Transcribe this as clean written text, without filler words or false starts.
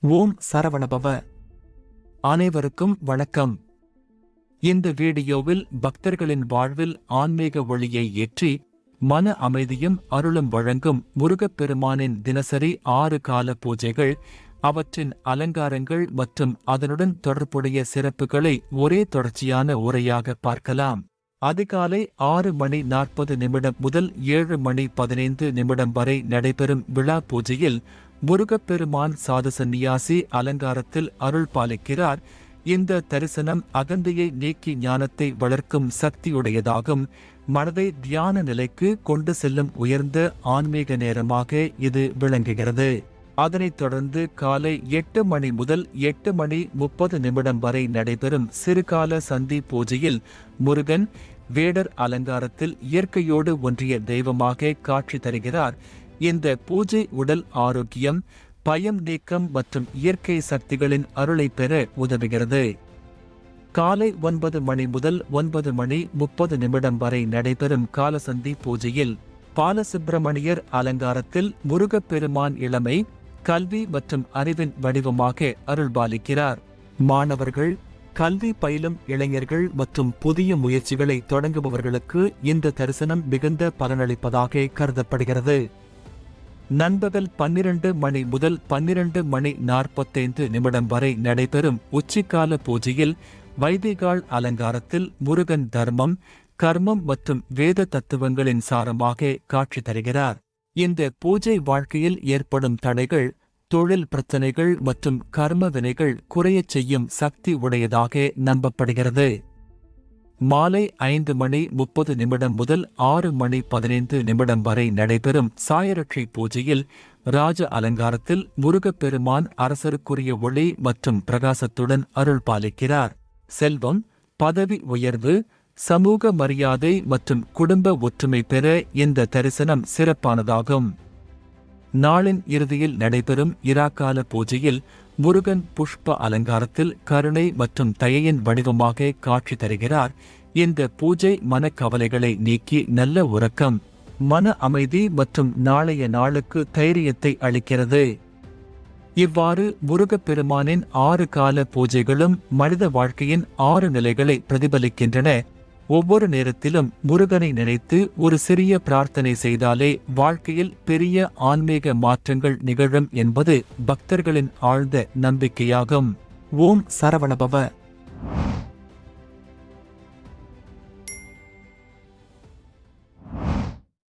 ஓம் சரவணபவ. அனைவருக்கும் வணக்கம். இந்த வீடியோவில் பக்தர்களின் வாழ்வில் ஆன்மீக ஒளியை ஏற்றி மன அமைதியும் அருளும் வழங்கும் முருகப்பெருமானின் தினசரி 6 கால பூஜைகள், அவற்றின் அலங்காரங்கள் மற்றும் அதனுடன் தொடர்புடைய சிறப்புகளை ஒரே தொடர்ச்சியான உரையாக பார்க்கலாம். அதிகாலை 6:40 முதல் 7:15 வரை நடைபெறும் விழா பூஜையில் முருகப்பெருமான் சாது சந்நியாசி அலங்காரத்தில் அருள் பாலிக்கிறார். இந்த தரிசனம் அகந்தையை நீக்கி ஞானத்தை வளர்க்கும் சக்தியுடையதாகும். மனதை தியான நிலைக்கு கொண்டு செல்லும் உயர்ந்த ஆன்மீக நேரமாக இது விளங்குகிறது. அதனைத் தொடர்ந்து காலை 8 மணி முதல் 8:30 வரை நடைபெறும் சிறுகால சந்தி பூஜையில் முருகன் வேடர் அலங்காரத்தில் இயற்கையோடு ஒன்றிய தெய்வமாக காட்சி தருகிறார். இந்த பூஜை உடல் ஆரோக்கியம், பயம் நீக்கம் மற்றும் இயற்கை சக்திகளின் அருளை பெற உதவுகிறது. காலை 9 மணி முதல் 9:30 வரை நடைபெறும் காலசந்தி பூஜையில் பாலசுப்பிரமணியர் அலங்காரத்தில் முருகப்பெருமான் இளமை, கல்வி மற்றும் அறிவின் வடிவமாக அருள்பாலிக்கிறார். மாணவர்கள், கல்வி பயிலும் இளைஞர்கள் மற்றும் புதிய முயற்சிகளை தொடங்குபவர்களுக்கு இந்த தரிசனம் மிகுந்த பலனளிப்பதாக கருதப்படுகிறது. நண்பகல் 12 மணி முதல் 12:45 வரை நடைபெறும் உச்சிக்கால பூஜையில் வைதிகாள் அலங்காரத்தில் முருகன் தர்மம், கர்மம் மற்றும் வேத தத்துவங்களின் சாரமாக காட்சி தருகிறார். இந்த பூஜை வாழ்க்கையில் ஏற்படும் தடைகள், தொழில் பிரச்சனைகள் மற்றும் கர்ம வினைகள் குறையச் செய்யும் சக்தி உடையதாக நம்பப்படுகிறது. மாலை 5:30 முதல் 6:15 வரை நடைபெறும் சாயரட்சை பூஜையில் ராஜ அலங்காரத்தில் முருகப்பெருமான் அரசருக்குரிய ஒளி மற்றும் பிரகாசத்துடன் அருள் பாலிக்கிறார். செல்வம், பதவி உயர்வு, சமூக மரியாதை மற்றும் குடும்ப ஒற்றுமை பெற இந்த தரிசனம் சிறப்பானதாகும். நாளின் இறுதியில் நடைபெறும் இராக்கால பூஜையில் முருகன் புஷ்ப அலங்காரத்தில் கருணை மற்றும் தயையின் வடிவமாக காட்சி தருகிறார். இந்த பூஜை மனக்கவலைகளை நீக்கி நல்ல உறக்கம், மன அமைதி மற்றும் நாளைய நாளுக்கு தைரியத்தை அளிக்கிறது. இவ்வாறு முருகப்பெருமானின் 6 கால பூஜைகளும் மனித வாழ்க்கையின் 6 நிலைகளை பிரதிபலிக்கின்றன. ஒவ்வொரு நேரத்திலும் முருகனை நினைத்து ஒரு சிறிய பிரார்த்தனை செய்தாலே வாழ்க்கையில் பெரிய ஆன்மீக மாற்றங்கள் நிகழும் என்பது பக்தர்களின் ஆழ்ந்த நம்பிக்கையாகும். ஓம் சரவணபவ.